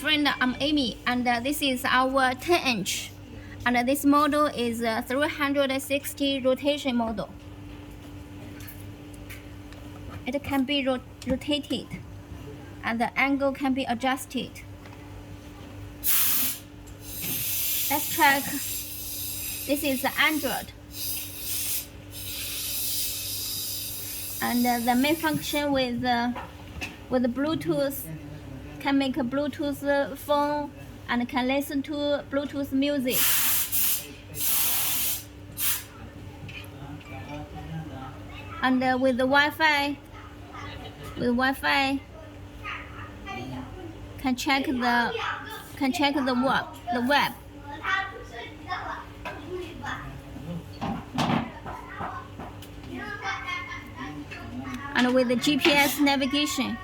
friend, I'm Amy, and this is our 10-inch, and this model is a 360 rotation model. It can be rotated, and the angle can be adjusted. Let's check. This is Android, and the main function with Bluetooth, can make a Bluetooth phone and can listen to Bluetooth music. And with the Wi-Fi, can check the web. And with the GPS navigation,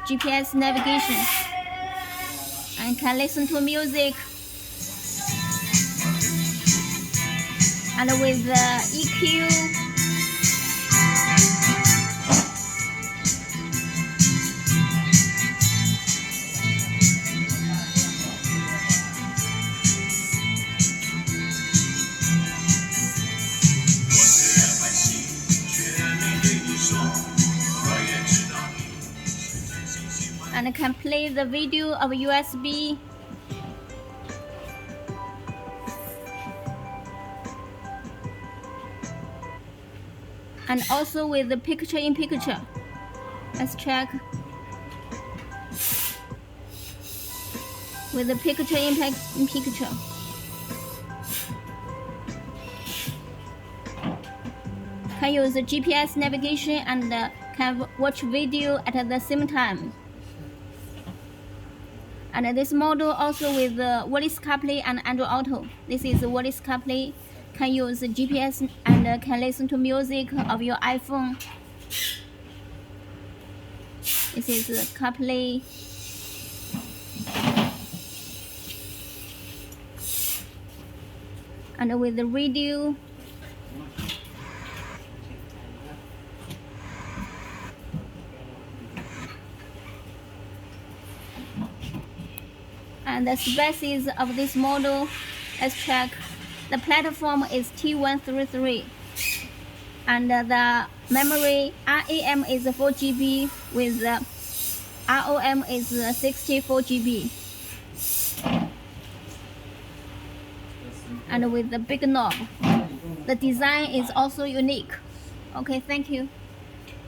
and can listen to music. And with the EQ, and can play the video of USB. And also with the picture-in-picture. Let's check. With the picture-in-picture. Can use the GPS navigation and can watch video at the same time. And this model also with wireless CarPlay and Android Auto. This is wireless CarPlay. Can use GPS and can listen to music of your iPhone. This is CarPlay. And with the radio. And the specs of this model, let's check. The platform is T133, and the memory RAM is 4 GB, with ROM is 64 GB, and with the big knob. The design is also unique. Okay, thank you.